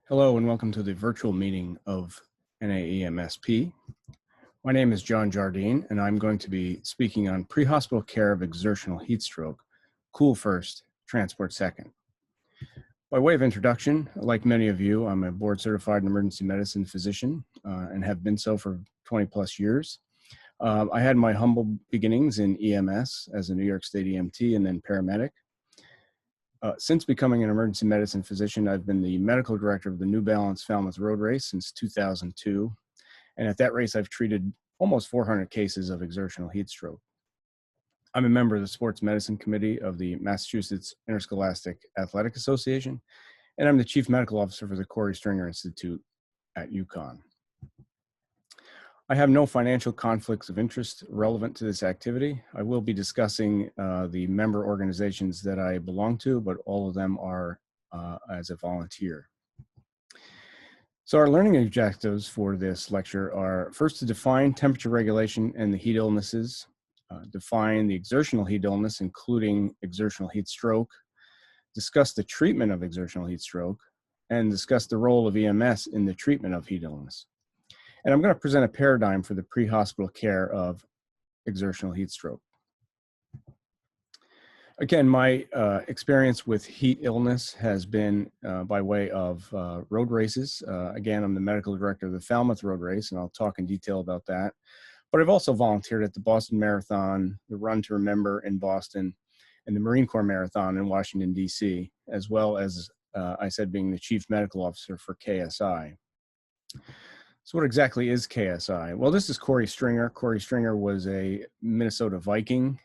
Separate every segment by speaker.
Speaker 1: Hello and welcome to the virtual meeting of NAEMSP. My name is John Jardine and I'm going to be speaking on pre-hospital care of exertional heat stroke, cool first, transport second. By way of introduction, like many of you, I'm a board certified emergency medicine physician and have been so for 20 plus years. I had my humble beginnings in EMS as a New York State EMT and then paramedic. Since becoming an emergency medicine physician, I've been the medical director of the New Balance Falmouth Road Race since 2002. And at that race, I've treated almost 400 cases of exertional heat stroke. I'm a member of the Sports Medicine Committee of the Massachusetts Interscholastic Athletic Association, and I'm the Chief Medical Officer for the Corey Stringer Institute at UConn. I have no financial conflicts of interest relevant to this activity. I will be discussing the member organizations that I belong to, but all of them are as a volunteer. So our learning objectives for this lecture are first to define temperature regulation and the heat illnesses, define the exertional heat illness, including exertional heat stroke, discuss the treatment of exertional heat stroke, and discuss the role of EMS in the treatment of heat illness. And I'm going to present a paradigm for the pre-hospital care of exertional heat stroke. Again, my experience with heat illness has been by way of road races. Again, I'm the medical director of the Falmouth Road Race, and I'll talk in detail about that. But I've also volunteered at the Boston Marathon, the Run to Remember in Boston, and the Marine Corps Marathon in Washington, D.C., as well as, I said, being the Chief Medical Officer for KSI. So what exactly is KSI? Well, this is Corey Stringer. Corey Stringer was a Minnesota Viking,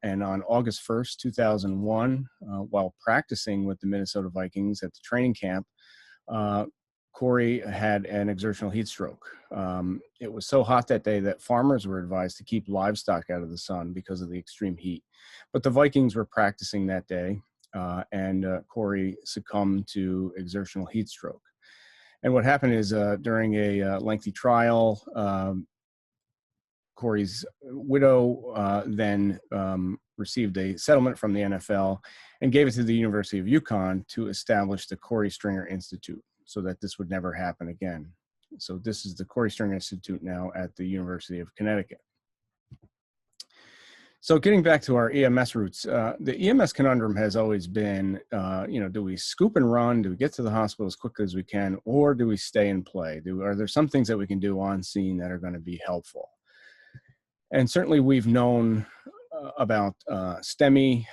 Speaker 1: and on August 1st, 2001, while practicing with the Minnesota Vikings at the training camp, Corey had an exertional heat stroke. It was so hot that day that farmers were advised to keep livestock out of the sun because of the extreme heat. But the Vikings were practicing that day, and Corey succumbed to exertional heat stroke. And what happened is during a lengthy trial, Corey's widow then received a settlement from the NFL and gave it to the University of UConn to establish the Corey Stringer Institute so that this would never happen again. So this is the Corey Stringer Institute now at the University of Connecticut. So getting back to our EMS roots, the EMS conundrum has always been, do we scoop and run? Do we get to the hospital as quickly as we can? Or do we stay and play? Are there some things that we can do on scene that are going to be helpful? And certainly we've known about STEMI,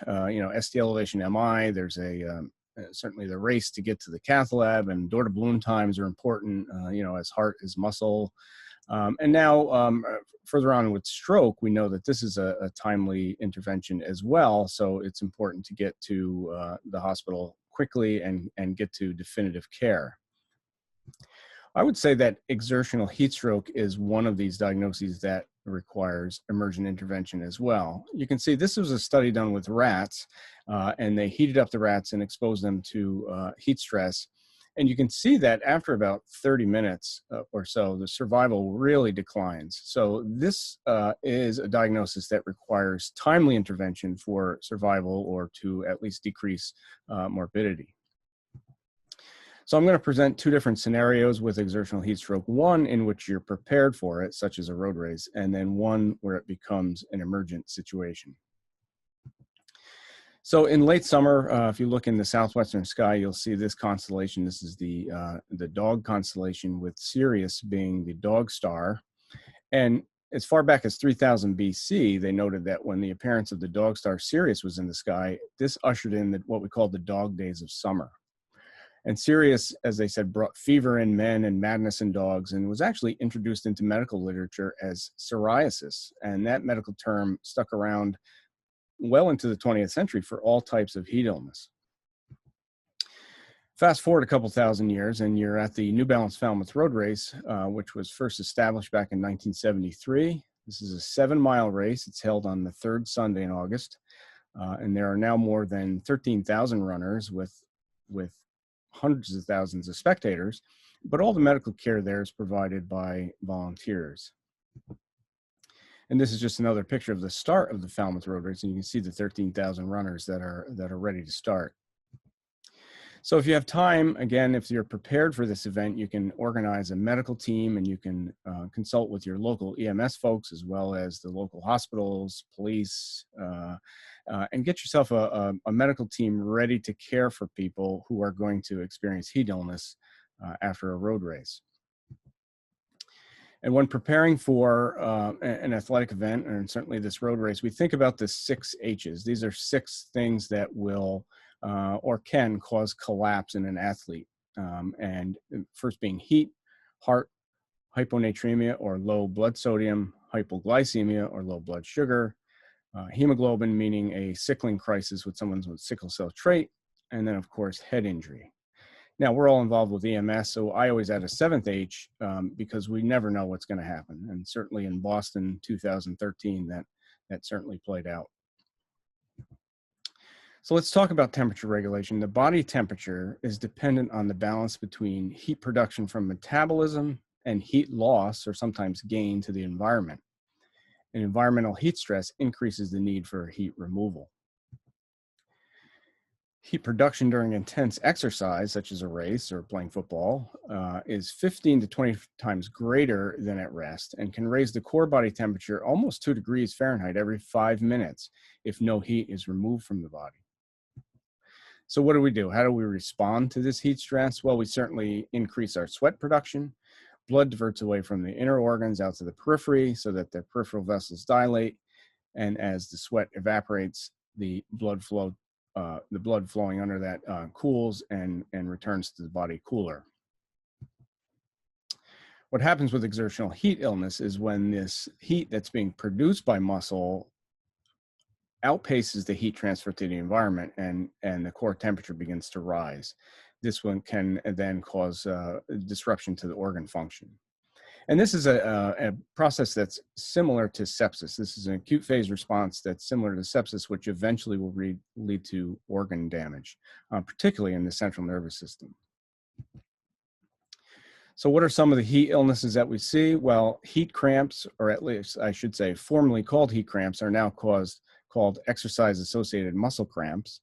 Speaker 1: ST elevation MI. There's certainly the race to get to the cath lab, and door to balloon times are important, as heart is muscle. And now further on with stroke, we know that this is a timely intervention as well. So it's important to get to the hospital quickly and get to definitive care. I would say that exertional heat stroke is one of these diagnoses that requires emergent intervention as well. You can see this was a study done with rats, and they heated up the rats and exposed them to heat stress. And you can see that after about 30 minutes or so, the survival really declines. So this is a diagnosis that requires timely intervention for survival or to at least decrease morbidity. So I'm going to present two different scenarios with exertional heat stroke, one in which you're prepared for it, such as a road race, and then one where it becomes an emergent situation. So in late summer, if you look in the southwestern sky, you'll see this constellation. This is the dog constellation, with Sirius being the dog star. And as far back as 3000 BC, they noted that when the appearance of the dog star Sirius was in the sky, this ushered in what we call the dog days of summer. And Sirius, as they said, brought fever in men and madness in dogs, and was actually introduced into medical literature as psoriasis. And that medical term stuck around well into the 20th century for all types of heat illness. Fast forward a couple thousand years, and you're at the New Balance Falmouth Road Race, which was first established back in 1973. This is a 7-mile race. It's held on the third Sunday in August, and there are now more than 13,000 runners with hundreds of thousands of spectators, but all the medical care there is provided by volunteers. And this is just another picture of the start of the Falmouth Road Race, and you can see the 13,000 runners that are ready to start. So if you have time, again, if you're prepared for this event, you can organize a medical team and you can consult with your local EMS folks as well as the local hospitals, police, and get yourself a medical team ready to care for people who are going to experience heat illness after a road race. And when preparing for an athletic event, and certainly this road race, we think about the 6 H's. These are 6 things that will or can cause collapse in an athlete. And first being heat, heart, hyponatremia or low blood sodium, hypoglycemia or low blood sugar, hemoglobin, meaning a sickling crisis with someone with sickle cell trait, and then, of course, head injury. Now, we're all involved with EMS, so I always add a 7th H because we never know what's going to happen. And certainly in Boston 2013, that certainly played out. So let's talk about temperature regulation. The body temperature is dependent on the balance between heat production from metabolism and heat loss, or sometimes gain, to the environment. And environmental heat stress increases the need for heat removal. Heat production during intense exercise, such as a race or playing football, is 15 to 20 times greater than at rest and can raise the core body temperature almost 2 degrees Fahrenheit every 5 minutes if no heat is removed from the body. So what do? How do we respond to this heat stress? Well, we certainly increase our sweat production. Blood diverts away from the inner organs out to the periphery so that the peripheral vessels dilate. And as the sweat evaporates, the blood flowing under that cools and returns to the body cooler. What happens with exertional heat illness is when this heat that's being produced by muscle outpaces the heat transfer to the environment and the core temperature begins to rise. This one can then cause disruption to the organ function. And this is a process that's similar to sepsis. This is an acute phase response that's similar to sepsis, which eventually will lead to organ damage, particularly in the central nervous system. So what are some of the heat illnesses that we see? Well, heat cramps, or at least I should say formerly called heat cramps, are now called exercise-associated muscle cramps.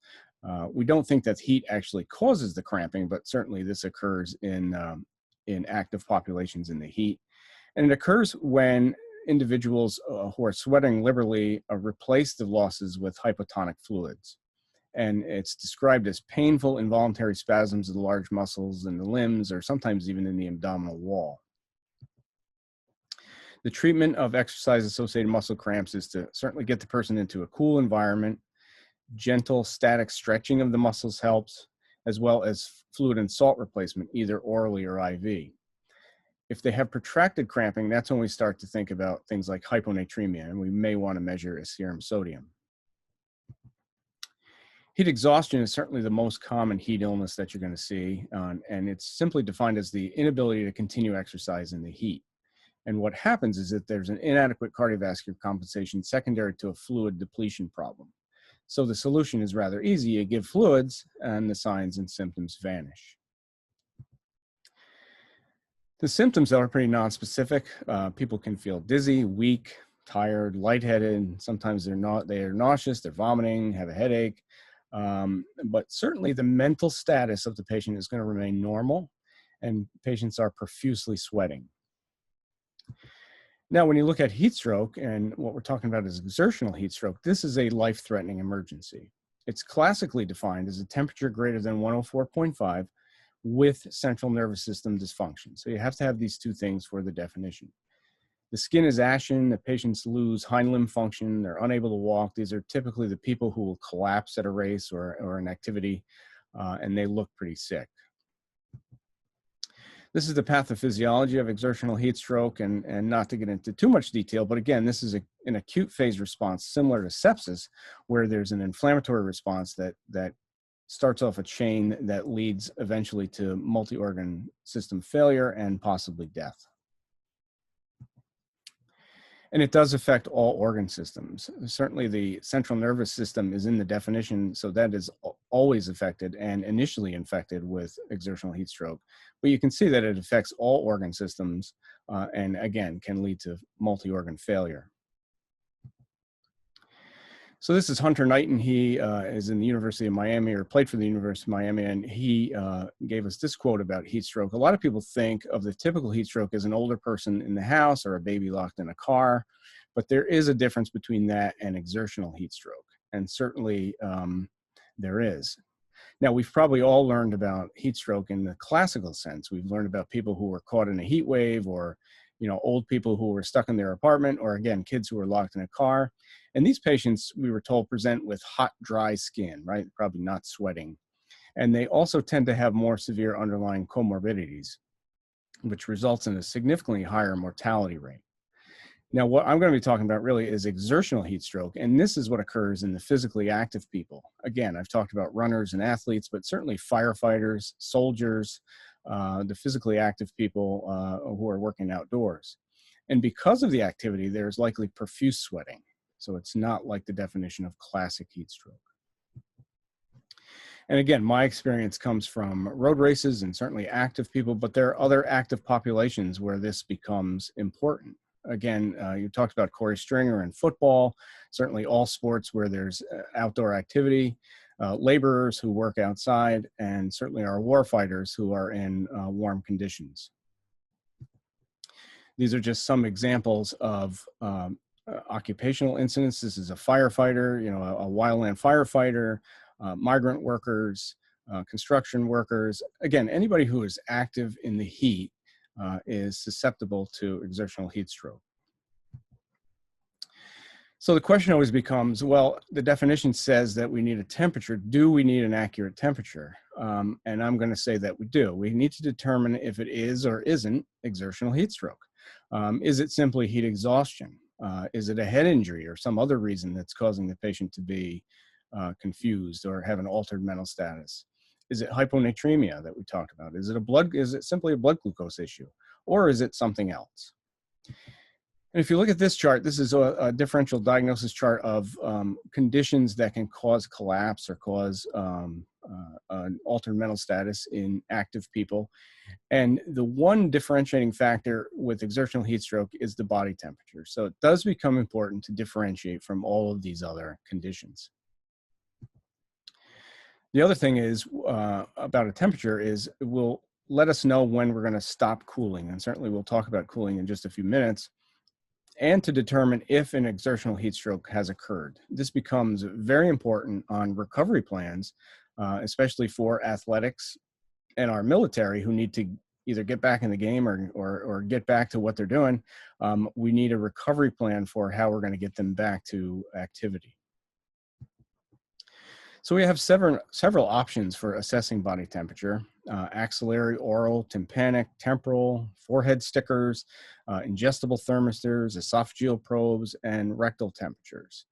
Speaker 1: We don't think that heat actually causes the cramping, but certainly this occurs in active populations in the heat. And it occurs when individuals who are sweating liberally replace the losses with hypotonic fluids. And it's described as painful involuntary spasms of the large muscles in the limbs, or sometimes even in the abdominal wall. The treatment of exercise-associated muscle cramps is to certainly get the person into a cool environment. Gentle static stretching of the muscles helps, as well as fluid and salt replacement, either orally or IV. If they have protracted cramping, that's when we start to think about things like hyponatremia, and we may want to measure a serum sodium. Heat exhaustion is certainly the most common heat illness that you're going to see, and it's simply defined as the inability to continue exercise in the heat. And what happens is that there's an inadequate cardiovascular compensation secondary to a fluid depletion problem. So the solution is rather easy. You give fluids, and the signs and symptoms vanish. The symptoms are pretty nonspecific. People can feel dizzy, weak, tired, lightheaded. Sometimes they are nauseous, they're vomiting, have a headache. But certainly the mental status of the patient is going to remain normal, and patients are profusely sweating. Now, when you look at heat stroke, and what we're talking about is exertional heat stroke, this is a life-threatening emergency. It's classically defined as a temperature greater than 104.5 with central nervous system dysfunction. So you have to have these 2 things for the definition. The skin is ashen, the patients lose hind limb function, they're unable to walk. These are typically the people who will collapse at a race or an activity, and they look pretty sick. This is the pathophysiology of exertional heat stroke, and not to get into too much detail, but again, this is an acute phase response similar to sepsis, where there's an inflammatory response that starts off a chain that leads eventually to multi-organ system failure and possibly death. And it does affect all organ systems. Certainly the central nervous system is in the definition, so that is always affected and initially infected with exertional heat stroke. But you can see that it affects all organ systems and again, can lead to multi-organ failure. So this is Hunter Knight, and he is in the University of Miami, or played for the University of Miami, and he gave us this quote about heat stroke. A lot of people think of the typical heat stroke as an older person in the house or a baby locked in a car, but there is a difference between that and exertional heat stroke, and certainly there is. Now, we've probably all learned about heat stroke in the classical sense. We've learned about people who were caught in a heat wave, or old people who were stuck in their apartment, or again, kids who were locked in a car. And these patients, we were told, present with hot, dry skin, right? Probably not sweating. And they also tend to have more severe underlying comorbidities, which results in a significantly higher mortality rate. Now, what I'm going to be talking about really is exertional heat stroke, and this is what occurs in the physically active people. Again, I've talked about runners and athletes, but certainly firefighters, soldiers, the physically active people who are working outdoors. And because of the activity, there's likely profuse sweating. So it's not like the definition of classic heat stroke. And again, my experience comes from road races and certainly active people, but there are other active populations where this becomes important. Again, you talked about Corey Stringer and football, certainly all sports where there's outdoor activity, laborers who work outside, and certainly our war fighters who are in warm conditions. These are just some examples of occupational incidents. This is a firefighter, a wildland firefighter, migrant workers, construction workers. Again, anybody who is active in the heat is susceptible to exertional heat stroke. So the question always becomes, well, the definition says that we need a temperature. Do we need an accurate temperature? And I'm going to say that we do. We need to determine if it is or isn't exertional heat stroke. Is it simply heat exhaustion? Is it a head injury or some other reason that's causing the patient to be confused or have an altered mental status? Is it hyponatremia that we talked about? Is it simply a blood glucose issue, or is it something else? And if you look at this chart, this is a differential diagnosis chart of conditions that can cause collapse or cause an altered mental status in active people. And the one differentiating factor with exertional heat stroke is the body temperature. So it does become important to differentiate from all of these other conditions. The other thing is about a temperature is it will let us know when we're going to stop cooling. And certainly we'll talk about cooling in just a few minutes, and to determine if an exertional heat stroke has occurred. This becomes very important on recovery plans, especially for athletics and our military who need to either get back in the game or get back to what they're doing. We need a recovery plan for how we're going to get them back to activity. So we have several options for assessing body temperature: axillary, oral, tympanic, temporal, forehead stickers, ingestible thermistors, esophageal probes, and rectal temperatures.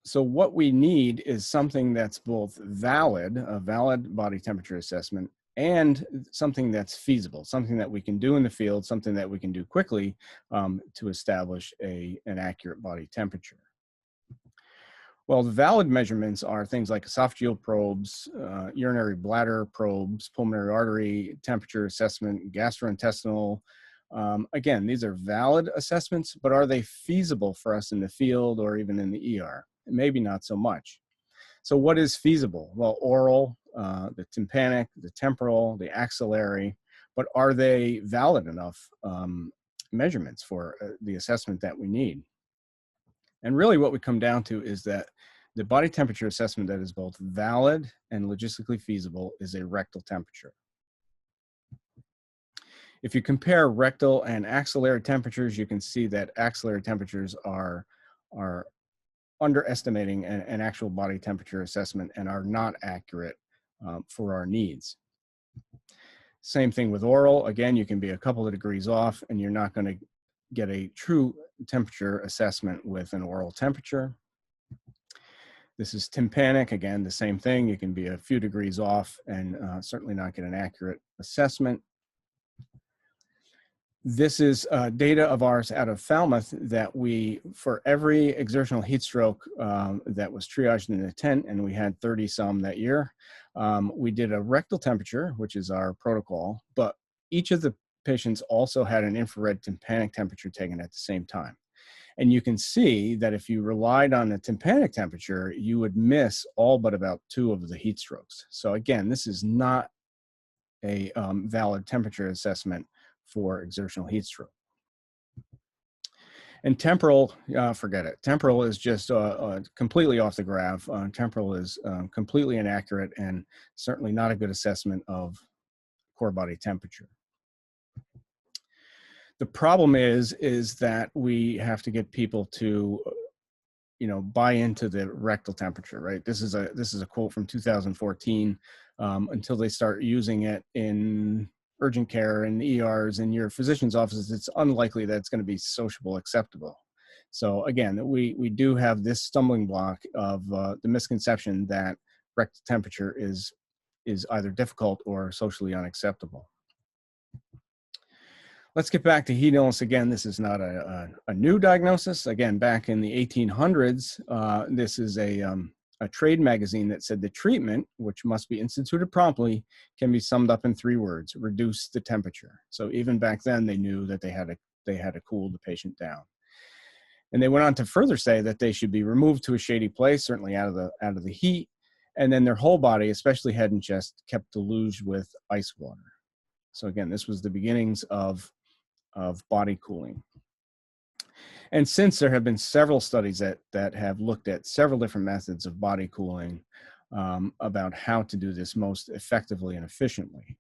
Speaker 1: So what we need is something that's both a valid body temperature assessment, and something that's feasible, something that we can do in the field, something that we can do quickly to establish an accurate body temperature. Well, the valid measurements are things like esophageal probes, urinary bladder probes, pulmonary artery temperature assessment, gastrointestinal. Again, these are valid assessments, but are they feasible for us in the field or even in the ER? Maybe not so much. So what is feasible? Well, oral, the tympanic, the temporal, the axillary, but are they valid enough measurements for the assessment that we need? And really what we come down to is that the body temperature assessment that is both valid and logistically feasible is a rectal temperature. If you compare rectal and axillary temperatures, you can see that axillary temperatures are underestimating an actual body temperature assessment and are not accurate for our needs. Same thing with oral. Again, you can be a couple of degrees off and you're not going to get a true temperature assessment with an oral temperature. This is tympanic. Again, the same thing. You can be a few degrees off and certainly not get an accurate assessment. This is data of ours out of Falmouth that for every exertional heat stroke that was triaged in the tent, and we had 30 some that year, we did a rectal temperature, which is our protocol, but each of the patients also had an infrared tympanic temperature taken at the same time. And you can see that if you relied on the tympanic temperature, you would miss all but about 2 of the heat strokes. So again, this is not a valid temperature assessment for exertional heat stroke. And temporal, forget it. Temporal is just completely off the graph. Temporal is completely inaccurate and certainly not a good assessment of core body temperature. The problem is that we have to get people to, buy into the rectal temperature, right? This is a quote from 2014. Until they start using it in urgent care and ERs and your physician's offices, it's unlikely that it's going to be sociable acceptable. So again, we do have this stumbling block of the misconception that rectal temperature is either difficult or socially unacceptable. Let's get back to heat illness again. This is not a new diagnosis. Again, back in the 1800s, this is a trade magazine that said the treatment, which must be instituted promptly, can be summed up in 3 words: reduce the temperature. So even back then, they knew that they had to cool the patient down. And they went on to further say that they should be removed to a shady place, certainly out of the heat, and then their whole body, especially head and chest, kept deluged with ice water. So again, this was the beginnings of body cooling. And since there have been several studies that have looked at several different methods of body cooling, about how to do this most effectively and efficiently.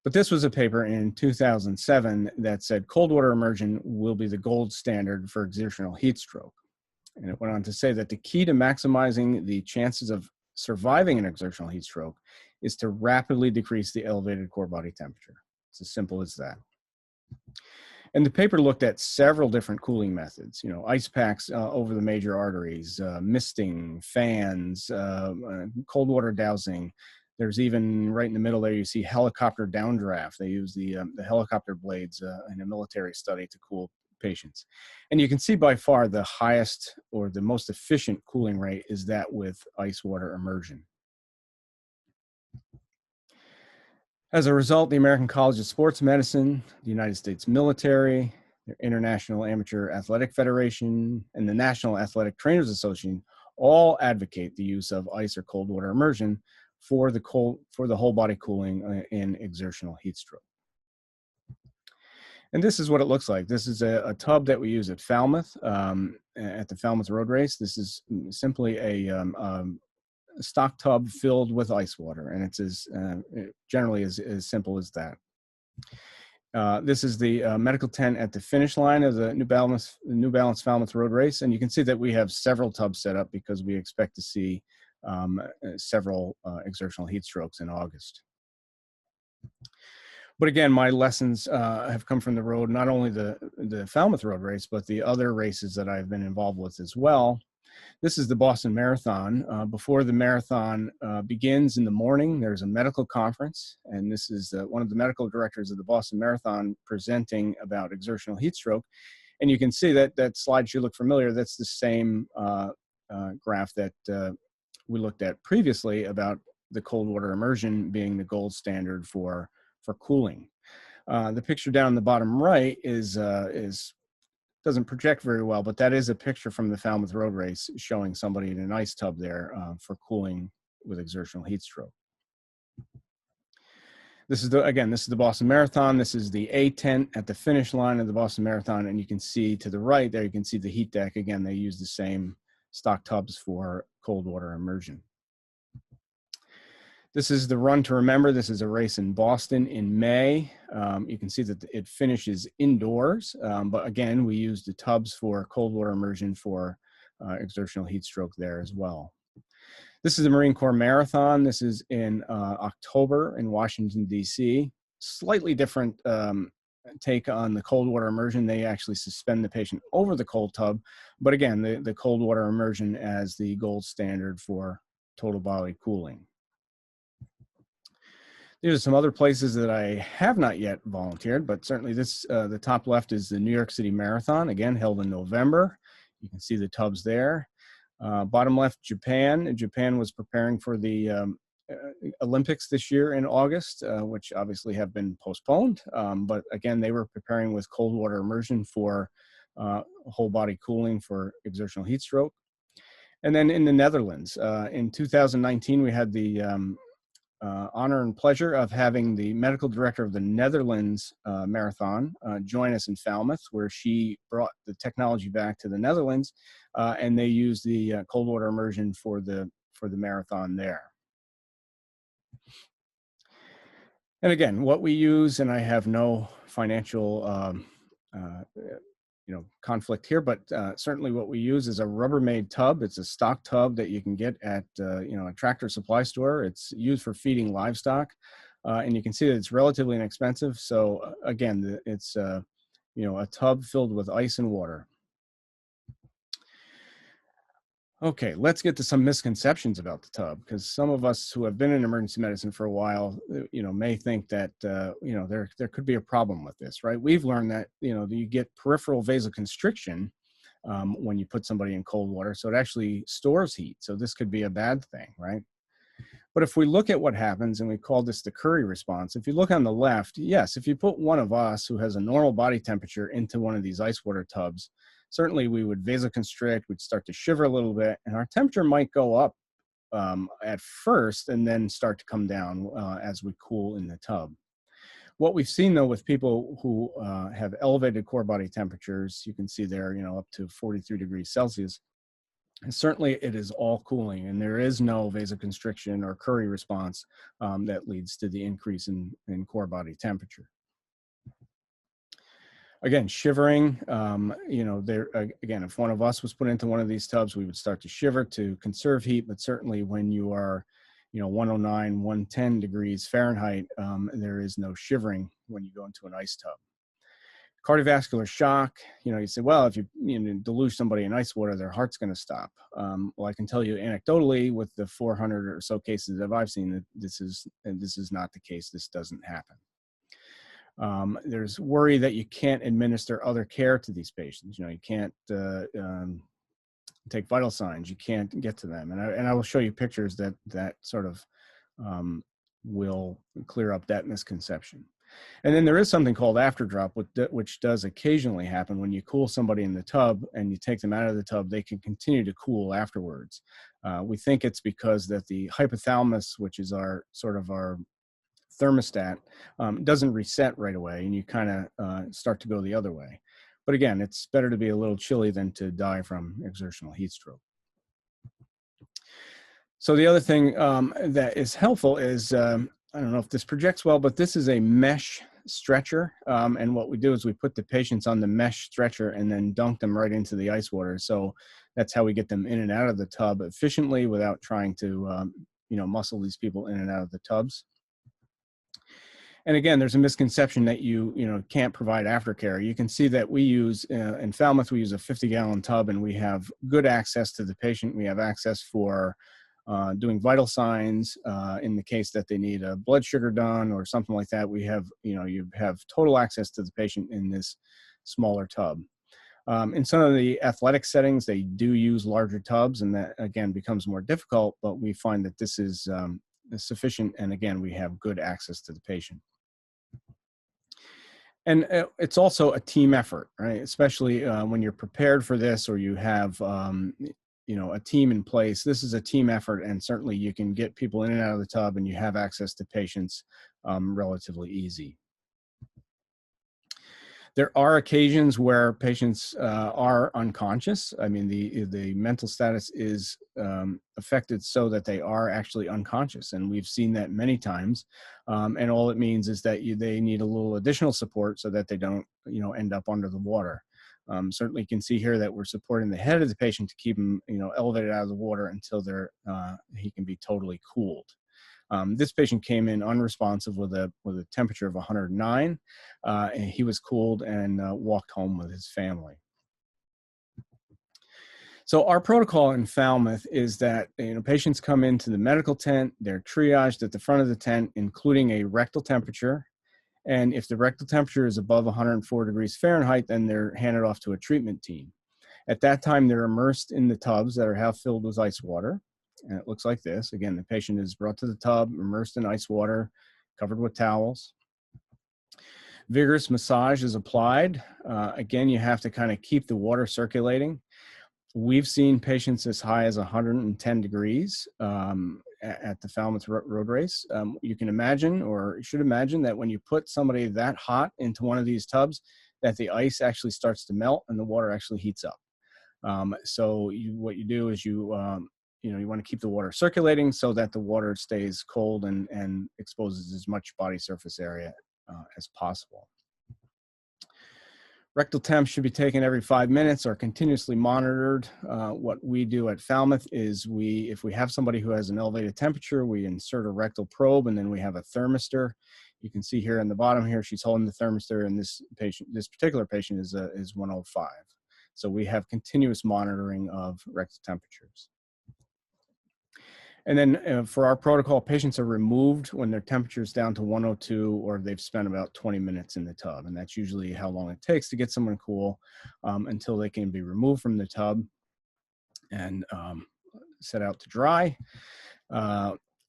Speaker 1: But this was a paper in 2007 that said cold water immersion will be the gold standard for exertional heat stroke. And it went on to say that the key to maximizing the chances of surviving an exertional heat stroke is to rapidly decrease the elevated core body temperature. It's as simple as that. And the paper looked at several different cooling methods, ice packs over the major arteries, misting, fans, cold water dousing. There's even right in the middle there, you see helicopter downdraft. They use the helicopter blades in a military study to cool patients. And you can see by far the highest or the most efficient cooling rate is that with ice water immersion. As a result, the American College of Sports Medicine, the United States military, the International Amateur Athletic Federation, and the National Athletic Trainers Association all advocate the use of ice or cold water immersion for the whole body cooling in exertional heat stroke. And this is what it looks like. This is a tub that we use at Falmouth, at the Falmouth Road Race. This is simply a stock tub filled with ice water, and it's generally as simple as that. This is the medical tent at the finish line of the New Balance Falmouth Road Race, and you can see that we have several tubs set up because we expect to see several exertional heat strokes in August. But again, my lessons have come from the road, not only the Falmouth Road Race, but the other races that I've been involved with as well. This is the Boston Marathon. Before the marathon begins in the morning, there's a medical conference, and this is one of the medical directors of the Boston Marathon presenting about exertional heat stroke. And you can see that slide should look familiar. That's the same graph that we looked at previously about the cold water immersion being the gold standard for cooling. The picture down in the bottom right doesn't project very well, but that is a picture from the Falmouth Road Race showing somebody in an ice tub there for cooling with exertional heat stroke. This is the Boston Marathon. This is the A tent at the finish line of the Boston Marathon, and you can see to the right there, you can see the heat deck. Again, they use the same stock tubs for cold water immersion. This is the Run to Remember. This is a race in Boston in May. You can see that it finishes indoors, but again, we use the tubs for cold water immersion for exertional heat stroke there as well. This is the Marine Corps Marathon. This is in October in Washington, D.C. Slightly different take on the cold water immersion. They actually suspend the patient over the cold tub, but again, the cold water immersion as the gold standard for total body cooling. These are some other places that I have not yet volunteered, but certainly the top left is the New York City Marathon, again, held in November. You can see the tubs there. Bottom left, Japan. Japan was preparing for the Olympics this year in August, which obviously have been postponed. But again, they were preparing with cold water immersion for whole body cooling for exertional heat stroke. And then in the Netherlands, in 2019, we had the honor and pleasure of having the medical director of the Netherlands Marathon join us in Falmouth, where she brought the technology back to the Netherlands, and they used the cold water immersion for the marathon there. And again, what we use, and I have no financial conflict here, but certainly what we use is a Rubbermaid tub. It's a stock tub that you can get at a Tractor Supply store. It's used for feeding livestock, and you can see that it's relatively inexpensive. So again, it's a tub filled with ice and water. Okay, let's get to some misconceptions about the tub, because some of us who have been in emergency medicine for a while, may think that, there could be a problem with this, right? We've learned that, you get peripheral vasoconstriction when you put somebody in cold water. So it actually stores heat. So this could be a bad thing, right? But if we look at what happens, and we call this the Curry response, if you look on the left, yes, if you put one of us who has a normal body temperature into one of these ice water tubs, certainly we would vasoconstrict, we'd start to shiver a little bit, and our temperature might go up at first and then start to come down as we cool in the tub. What we've seen, though, with people who have elevated core body temperatures, you can see there, up to 43 degrees Celsius, and certainly it is all cooling, and there is no vasoconstriction or Curry response that leads to the increase in core body temperature. Again, shivering, again, if one of us was put into one of these tubs, we would start to shiver to conserve heat, but certainly when you are, 109, 110 degrees Fahrenheit, there is no shivering when you go into an ice tub. Cardiovascular shock, you say, well, if you, deluge somebody in ice water, their heart's going to stop. Well, I can tell you anecdotally, with the 400 or so cases that I've seen, that this is not the case. This doesn't happen. There's worry that you can't administer other care to these patients. You can't take vital signs. You can't get to them. And I will show you pictures that sort of will clear up that misconception. And then there is something called afterdrop, which does occasionally happen. When you cool somebody in the tub and you take them out of the tub, they can continue to cool afterwards. We think it's because that the hypothalamus, which is our thermostat, doesn't reset right away, and you kind of start to go the other way. But again, it's better to be a little chilly than to die from exertional heat stroke. So the other thing that is helpful is, I don't know if this projects well, but this is a mesh stretcher. And what we do is we put the patients on the mesh stretcher and then dunk them right into the ice water. So that's how we get them in and out of the tub efficiently without trying to, muscle these people in and out of the tubs. And again, there's a misconception that you can't provide aftercare. You can see that we use, in Falmouth, we use a 50-gallon tub, and we have good access to the patient. We have access for doing vital signs in the case that they need a blood sugar done or something like that. We have, you have total access to the patient in this smaller tub. In some of the athletic settings, they do use larger tubs, and that, again, becomes more difficult, but we find that this is sufficient, and again, we have good access to the patient. And it's also a team effort, right? Especially when you're prepared for this, or you have, a team in place. This is a team effort, and certainly you can get people in and out of the tub, and you have access to patients relatively easy. There are occasions where patients are unconscious. I mean, the mental status is affected so that they are actually unconscious, and we've seen that many times. And all it means is that they need a little additional support so that they don't, end up under the water. Certainly, you can see here that we're supporting the head of the patient to keep him, elevated out of the water until he can be totally cooled. This patient came in unresponsive with a temperature of 109, and he was cooled and walked home with his family. So our protocol in Falmouth is that patients come into the medical tent, they're triaged at the front of the tent, including a rectal temperature. And if the rectal temperature is above 104 degrees Fahrenheit, then they're handed off to a treatment team. At that time, they're immersed in the tubs that are half filled with ice water. And it looks like this. Again, the patient is brought to the tub, immersed in ice water, covered with towels. Vigorous massage is applied. Again, you have to kind of keep the water circulating. We've seen patients as high as 110 degrees at the Falmouth Road Race. You can imagine, or you should imagine, that when you put somebody that hot into one of these tubs, that the ice actually starts to melt and the water actually heats up. So what you do is you want to keep the water circulating so that the water stays cold and exposes as much body surface area as possible. Rectal temps should be taken every 5 minutes or continuously monitored. What we do at Falmouth is if we have somebody who has an elevated temperature, we insert a rectal probe, and then we have a thermistor. You can see here in the bottom here, she's holding the thermistor, and this particular patient is 105. So we have continuous monitoring of rectal temperatures. And then for our protocol, patients are removed when their temperature is down to 102 or they've spent about 20 minutes in the tub. And that's usually how long it takes to get someone cool until they can be removed from the tub and set out to dry.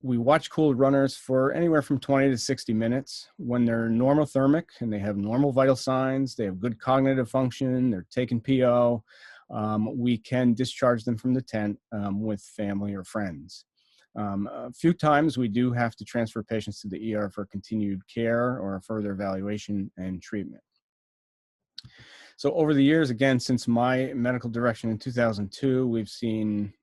Speaker 1: We watch cooled runners for anywhere from 20 to 60 minutes. When they're normothermic and they have normal vital signs, they have good cognitive function, they're taking PO, we can discharge them from the tent with family or friends. A few times we do have to transfer patients to the ER for continued care or further evaluation and treatment. So over the years, again, since my medical direction in 2002, we've seen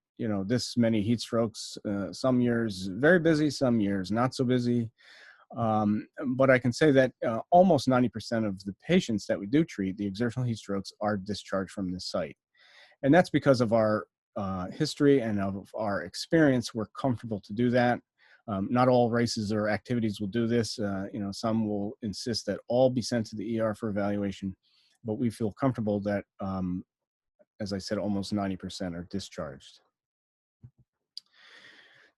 Speaker 1: this many heat strokes, some years very busy, some years not so busy. But I can say that almost 90% of the patients that we do treat, the exertional heat strokes, are discharged from this site. And that's because of our history and of our experience. We're comfortable to do that. Not all races or activities will do this. Some will insist that all be sent to the ER for evaluation, but we feel comfortable that, as I said, almost 90% are discharged.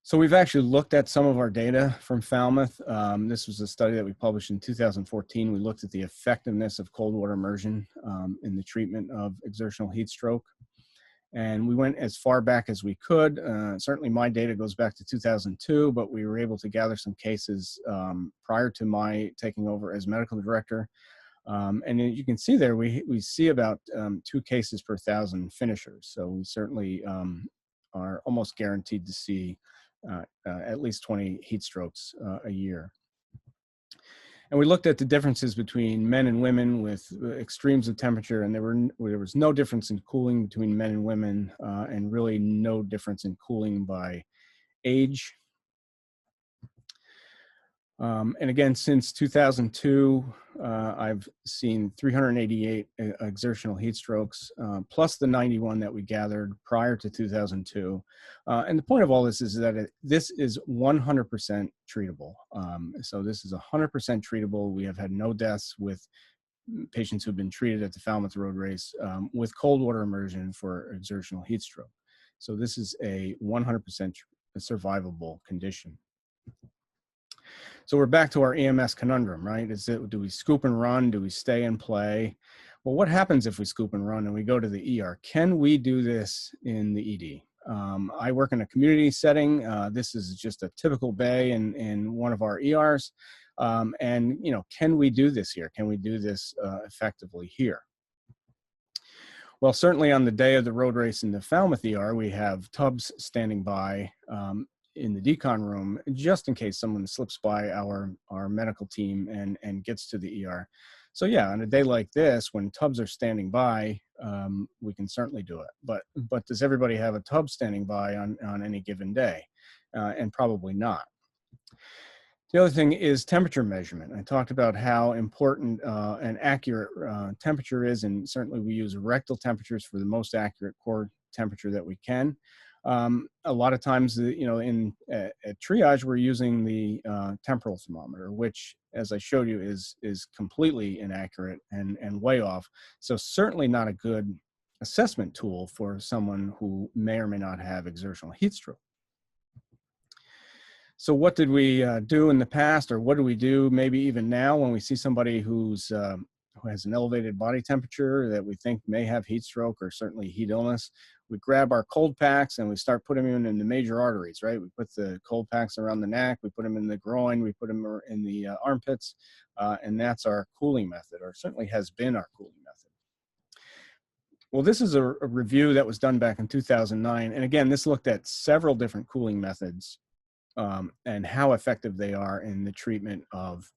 Speaker 1: So we've actually looked at some of our data from Falmouth. This was a study that we published in 2014. We looked at the effectiveness of cold water immersion in the treatment of exertional heat stroke. And we went as far back as we could. Certainly my data goes back to 2002, but we were able to gather some cases prior to my taking over as medical director. And you can see there, we see about 2 cases per 1,000 finishers. So we certainly are almost guaranteed to see at least 20 heat strokes a year. And we looked at the differences between men and women with extremes of temperature, and there was no difference in cooling between men and women, and really no difference in cooling by age. And again, since 2002, I've seen 388 exertional heat strokes, plus the 91 that we gathered prior to 2002. And the point of all this is that this is 100% treatable. So this is 100% treatable. We have had no deaths with patients who've been treated at the Falmouth Road Race with cold water immersion for exertional heat stroke. So this is a 100% survivable condition. So we're back to our EMS conundrum, right? Do we scoop and run? Do we stay and play? Well, what happens if we scoop and run and we go to the ER? Can we do this in the ED? I work in a community setting. This is just a typical bay in one of our ERs. And can we do this here? Can we do this effectively here? Well, certainly on the day of the road race in the Falmouth ER, we have tubs standing by in the decon room, just in case someone slips by our medical team and gets to the ER. So yeah, on a day like this, when tubs are standing by, we can certainly do it. But does everybody have a tub standing by on any given day? And probably not. The other thing is temperature measurement. I talked about how important and accurate temperature is, and certainly we use rectal temperatures for the most accurate core temperature that we can. A lot of times, at triage, we're using the temporal thermometer, which, as I showed you, is completely inaccurate and way off. So certainly not a good assessment tool for someone who may or may not have exertional heat stroke. So what did we do in the past, or what do we do maybe even now when we see somebody who has an elevated body temperature that we think may have heat stroke or certainly heat illness? we grab our cold packs and we start putting them in the major arteries, right? We put the cold packs around the neck, we put them in the groin, we put them in the armpits, and that's our cooling method, or certainly has been our cooling method. Well, this is a review that was done back in 2009. And again, this looked at several different cooling methods and how effective they are in the treatment of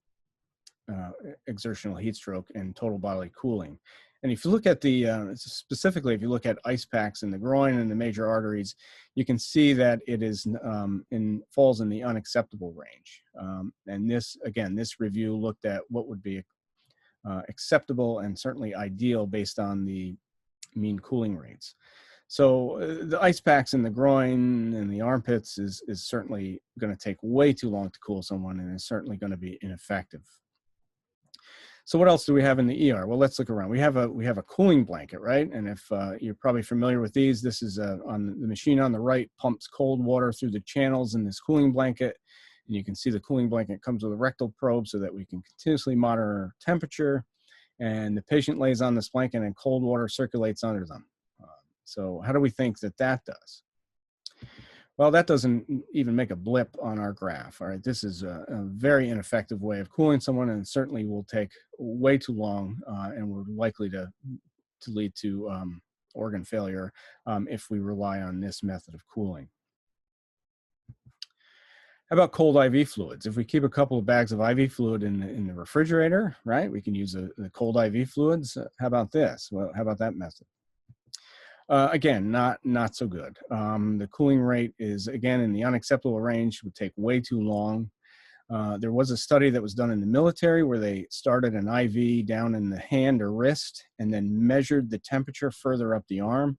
Speaker 1: exertional heat stroke and total bodily cooling. And if you look at the, specifically, if you look at ice packs in the groin and the major arteries, you can see that it is falls in the unacceptable range. And this, again, this review looked at what would be acceptable and certainly ideal based on the mean cooling rates. So the ice packs in the groin and the armpits is certainly going to take way too long to cool someone, and is certainly going to be ineffective. So what else do we have in the ER? Well, let's look around. We have a cooling blanket, right? And if you're probably familiar with these, this is on the machine on the right, pumps cold water through the channels in this cooling blanket. And you can see the cooling blanket comes with a rectal probe so that we can continuously monitor temperature. And the patient lays on this blanket and cold water circulates under them. So how do we think that that does? Well, that doesn't even make a blip on our graph. All right, this is a very ineffective way of cooling someone, and certainly will take way too long, and we're likely to lead to organ failure if we rely on this method of cooling. How about cold IV fluids? If we keep a couple of bags of IV fluid in the refrigerator, right, we can use the cold IV fluids. How about this? Well, how about that method? Again, not so good. The cooling rate is, again, in the unacceptable range, would take way too long. There was a study that was done in the military where they started an IV down in the hand or wrist and then measured the temperature further up the arm.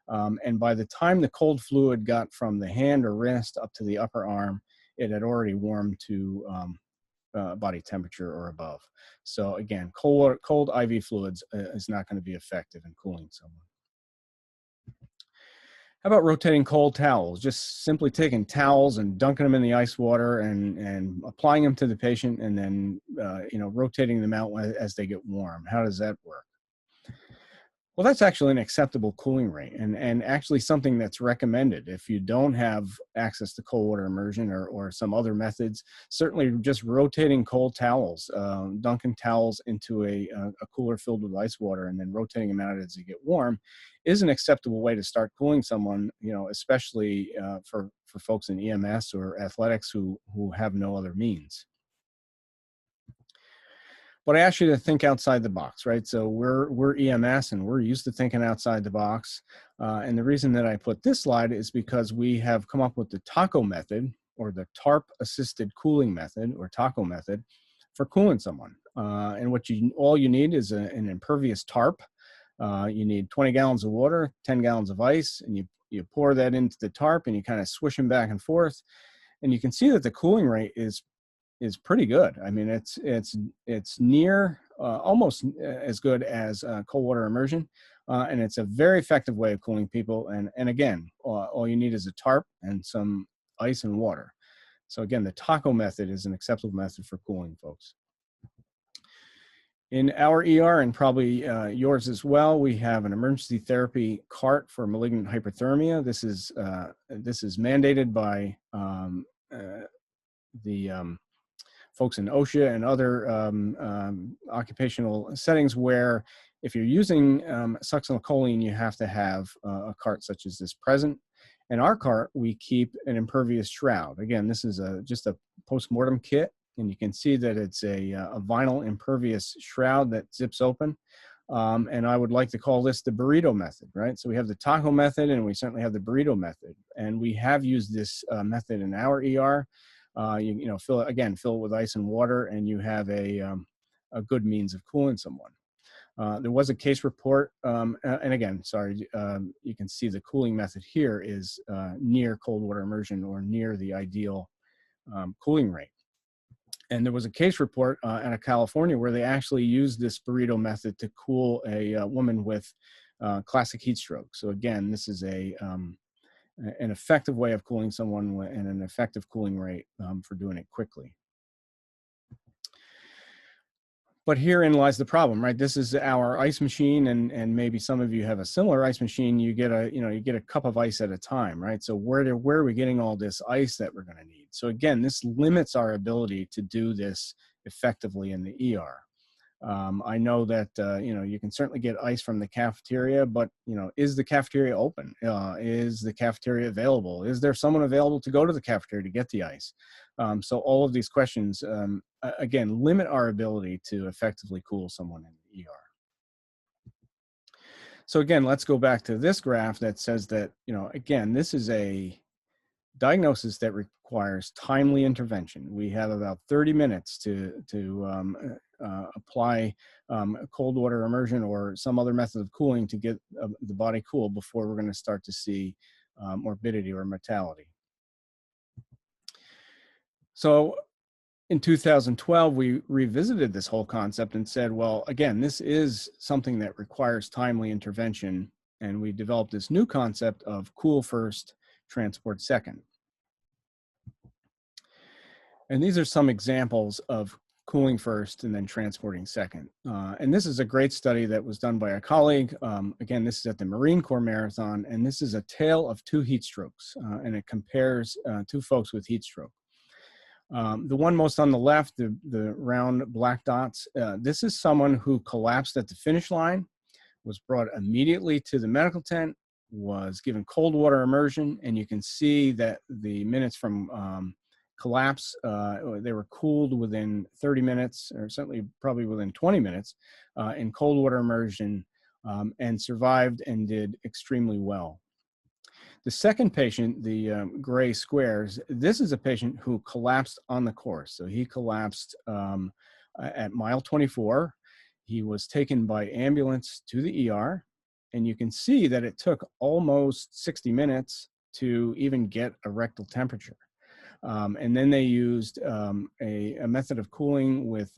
Speaker 1: And by the time the cold fluid got from the hand or wrist up to the upper arm, it had already warmed to body temperature or above. So again, cold IV fluids is not going to be effective in cooling someone. How about rotating cold towels? Just simply taking towels and dunking them in the ice water and applying them to the patient, and then rotating them out as they get warm. How does that work? Well, that's actually an acceptable cooling rate, and actually something that's recommended. If you don't have access to cold water immersion or some other methods, certainly just rotating cold towels, dunking towels into a cooler filled with ice water and then rotating them out as they get warm is an acceptable way to start cooling someone, especially for folks in EMS or athletics who have no other means. But I ask you to think outside the box, right? So we're EMS and we're used to thinking outside the box. And the reason that I put this slide is because we have come up with the TACO method, or the TARP assisted cooling method, or TACO method, for cooling someone. And all you need is an impervious tarp. You need 20 gallons of water, 10 gallons of ice, and you pour that into the tarp and you kind of swish them back and forth. And you can see that the cooling rate is pretty good. I mean, it's near almost as good as cold water immersion, and it's a very effective way of cooling people. And again, all you need is a tarp and some ice and water. So again, the TACO method is an acceptable method for cooling, folks. In our ER, and probably yours as well, we have an emergency therapy cart for malignant hyperthermia. This is mandated by the folks in OSHA and other occupational settings, where if you're using succinylcholine, you have to have a cart such as this present. In our cart, we keep an impervious shroud. Again, this is just a post-mortem kit, and you can see that it's a vinyl impervious shroud that zips open. And I would like to call this the burrito method, right? So we have the TACO method, and we certainly have the burrito method. And we have used this method in our ER. Fill it with ice and water, and you have a good means of cooling someone. There was a case report, and again, sorry, you can see the cooling method here is near cold water immersion, or near the ideal cooling rate. And there was a case report out of California where they actually used this burrito method to cool a woman with classic heat stroke. So again, this is an effective way of cooling someone and an effective cooling rate for doing it quickly. But herein lies the problem, right? This is our ice machine, and maybe some of you have a similar ice machine. You get a cup of ice at a time, right? So where are we getting all this ice that we're going to need? So again, this limits our ability to do this effectively in the ER. I know that you can certainly get ice from the cafeteria, but is the cafeteria open? Is the cafeteria available? Is there someone available to go to the cafeteria to get the ice? So all of these questions, again, limit our ability to effectively cool someone in the ER. So again, let's go back to this graph that says that, again, this is a diagnosis that requires timely intervention. We have about 30 minutes to apply cold water immersion or some other method of cooling to get the body cool before we're going to start to see morbidity or mortality. So in 2012, we revisited this whole concept and said, well, again, this is something that requires timely intervention. And we developed this new concept of cool first, transport second. And these are some examples of cooling first and then transporting second. And this is a great study that was done by a colleague. Again, this is at the Marine Corps Marathon, and this is a tale of two heat strokes, and it compares two folks with heat stroke. The one most on the left, the round black dots, this is someone who collapsed at the finish line, was brought immediately to the medical tent, was given cold water immersion, and you can see that the minutes from collapse, they were cooled within 30 minutes, or certainly probably within 20 minutes, in cold water immersion, and survived and did extremely well. The second patient, the gray squares, this is a patient who collapsed on the course. So he collapsed at mile 24. He was taken by ambulance to the ER, and you can see that it took almost 60 minutes to even get a rectal temperature. And then they used a method of cooling with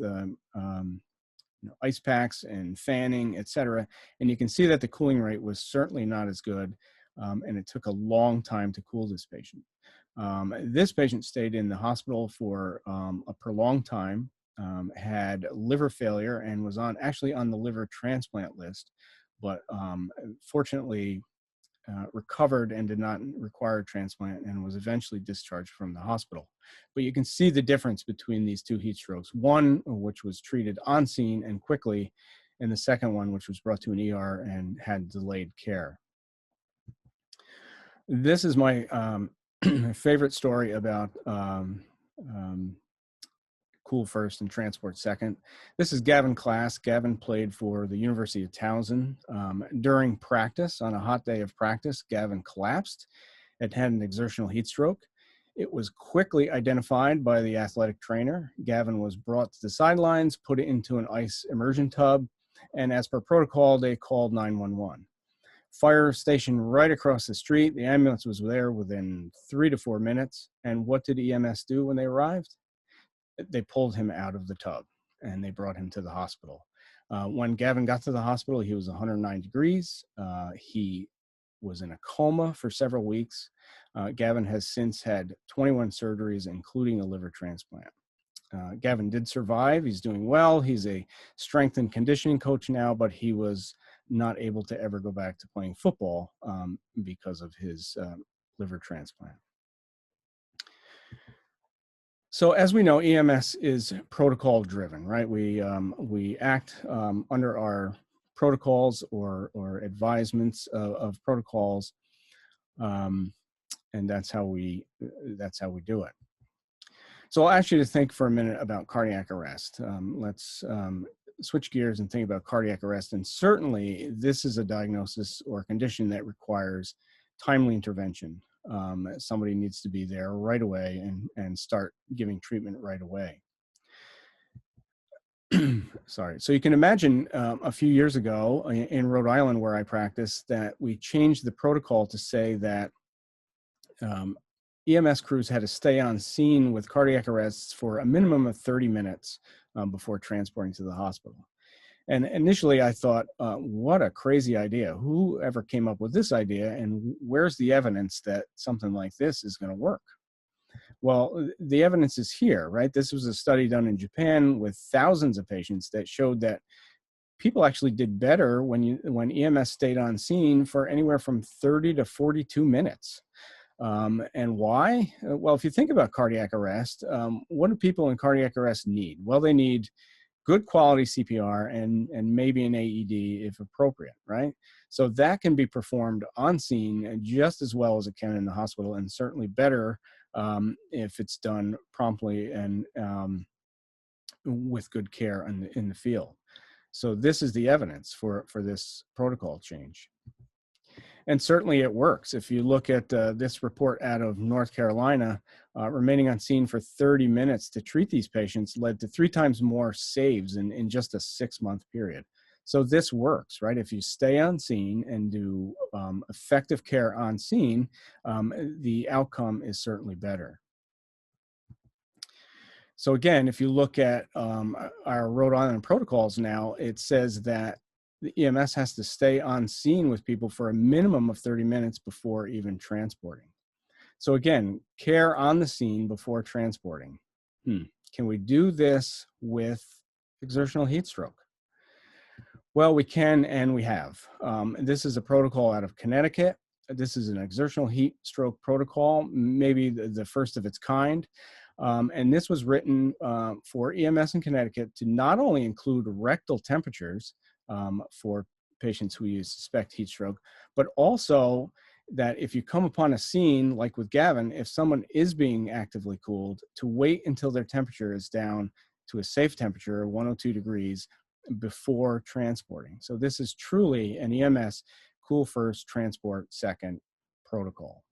Speaker 1: ice packs and fanning, et cetera. And you can see that the cooling rate was certainly not as good. And it took a long time to cool this patient. This patient stayed in the hospital for a prolonged time, had liver failure, and was actually on the liver transplant list, but fortunately recovered and did not require transplant and was eventually discharged from the hospital. But you can see the difference between these two heat strokes, one which was treated on scene and quickly, and the second one which was brought to an ER and had delayed care. This is my favorite story about cool first and transport second. This is Gavin Class. Gavin played for the University of Towson. During practice, on a hot day of practice, Gavin collapsed and had an exertional heat stroke. It was quickly identified by the athletic trainer. Gavin was brought to the sidelines, put into an ice immersion tub, and as per protocol, they called 911. Fire station right across the street. The ambulance was there within 3 to 4 minutes. And what did EMS do when they arrived? They pulled him out of the tub and they brought him to the hospital. When Gavin got to the hospital, he was 109 degrees. He was in a coma for several weeks. Gavin has since had 21 surgeries, including a liver transplant. Gavin did survive. He's doing well. He's a strength and conditioning coach now, but he was not able to ever go back to playing football because of his liver transplant. So as we know, EMS is protocol driven, right? We act under our protocols or advisements of protocols, and that's how we do it. So I'll ask you to think for a minute about cardiac arrest. Let's switch gears and think about cardiac arrest. And certainly this is a diagnosis or condition that requires timely intervention. Somebody needs to be there right away and start giving treatment right away. Sorry. So you can imagine a few years ago in Rhode Island where I practiced that we changed the protocol to say that EMS crews had to stay on scene with cardiac arrests for a minimum of 30 minutes before transporting to the hospital. And initially I thought, what a crazy idea. Who ever came up with this idea, and where's the evidence that something like this is going to work? Well, the evidence is here, right? This was a study done in Japan with thousands of patients that showed that people actually did better when EMS stayed on scene for anywhere from 30 to 42 minutes. And why? Well, if you think about cardiac arrest, what do people in cardiac arrest need? Well, they need good quality CPR and maybe an AED if appropriate, right? So that can be performed on scene just as well as it can in the hospital, and certainly better if it's done promptly and with good care in the field. So this is the evidence for this protocol change. And certainly it works. If you look at this report out of North Carolina, remaining on scene for 30 minutes to treat these patients led to 3 times more saves in just a 6-month period. So this works, right? If you stay on scene and do effective care on scene, the outcome is certainly better. So again, if you look at our Rhode Island protocols now, it says that the EMS has to stay on scene with people for a minimum of 30 minutes before even transporting. So again, care on the scene before transporting. Can we do this with exertional heat stroke? Well, we can and we have. This is a protocol out of Connecticut. This is an exertional heat stroke protocol, maybe the first of its kind. And this was written for EMS in Connecticut to not only include rectal temperatures for patients who you suspect heat stroke, but also that if you come upon a scene, like with Gavin, if someone is being actively cooled, to wait until their temperature is down to a safe temperature, 102 degrees, before transporting. So this is truly an EMS cool first, transport second protocol.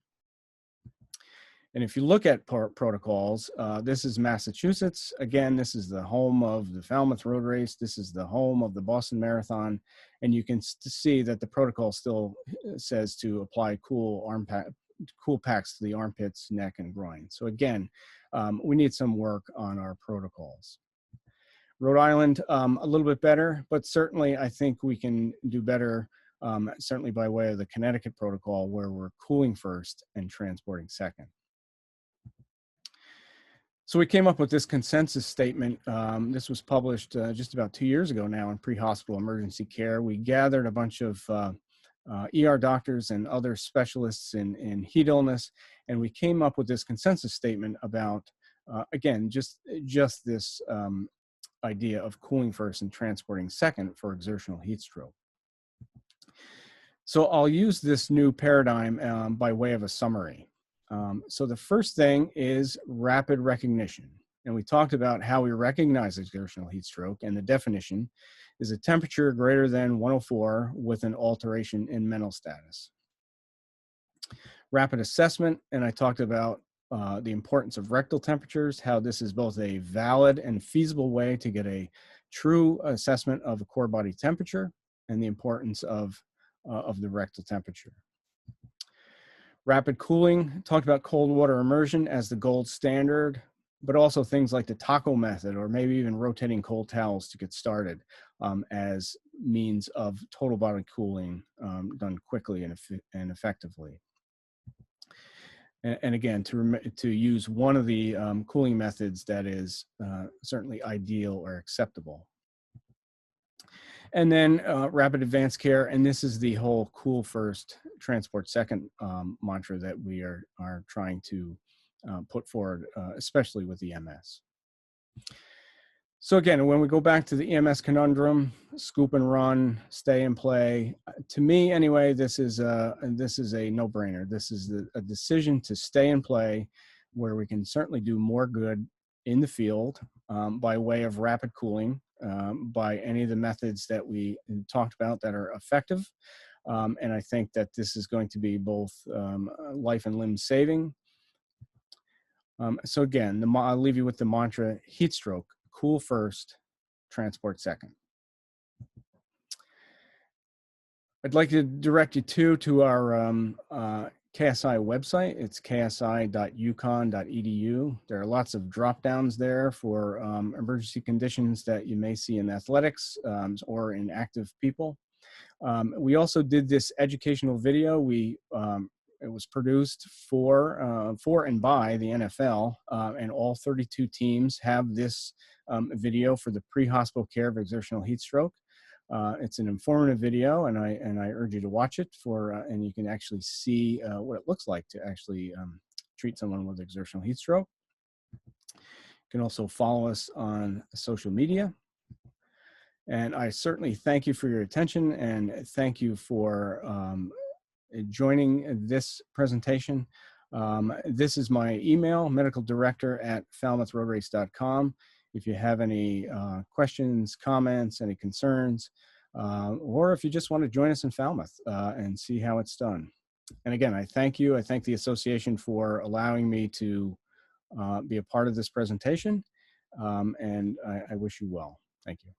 Speaker 1: And if you look at protocols, this is Massachusetts. Again, this is the home of the Falmouth Road Race. This is the home of the Boston Marathon. And you can see that the protocol still says to apply cool packs to the armpits, neck, and groin. So again, we need some work on our protocols. Rhode Island, a little bit better, but certainly I think we can do better, certainly by way of the Connecticut protocol, where we're cooling first and transporting second. So we came up with this consensus statement. This was published just about 2 years ago now in Prehospital Emergency Care. We gathered a bunch of ER doctors and other specialists in heat illness, and we came up with this consensus statement about, again, just this idea of cooling first and transporting second for exertional heat stroke. So I'll use this new paradigm by way of a summary. So the first thing is rapid recognition. And we talked about how we recognize exertional heat stroke, and the definition is a temperature greater than 104 with an alteration in mental status. Rapid assessment, and I talked about the importance of rectal temperatures, how this is both a valid and feasible way to get a true assessment of a core body temperature, and the importance of the rectal temperature. Rapid cooling, talked about cold water immersion as the gold standard, but also things like the taco method, or maybe even rotating cold towels to get started as means of total body cooling done quickly and effectively. And again, to use one of the cooling methods that is certainly ideal or acceptable. And then rapid advanced care, and this is the whole cool first, transport second mantra that we are trying to put forward, especially with EMS. So again, when we go back to the EMS conundrum, scoop and run, stay and play, to me anyway, this is a no-brainer. This is a decision to stay and play, where we can certainly do more good in the field by way of rapid cooling, by any of the methods that we talked about that are effective. And I think that this is going to be both life and limb saving. So again, I'll leave you with the mantra: heat stroke, cool first, transport second. I'd like to direct you to our KSI website. It's ksi.uconn.edu. There are lots of drop downs there for emergency conditions that you may see in athletics or in active people. We also did this educational video. We It was produced for and by the NFL, and all 32 teams have this video for the pre-hospital care of exertional heat stroke. It's an informative video, and I urge you to watch it and you can actually see what it looks like to actually treat someone with exertional heat stroke. You can also follow us on social media. And I certainly thank you for your attention, and thank you for joining this presentation. This is my email, medicaldirector@falmouthroadrace.com. If you have any questions, comments, any concerns, or if you just want to join us in Falmouth and see how it's done. And again, I thank you. I thank the association for allowing me to be a part of this presentation, and I wish you well. Thank you.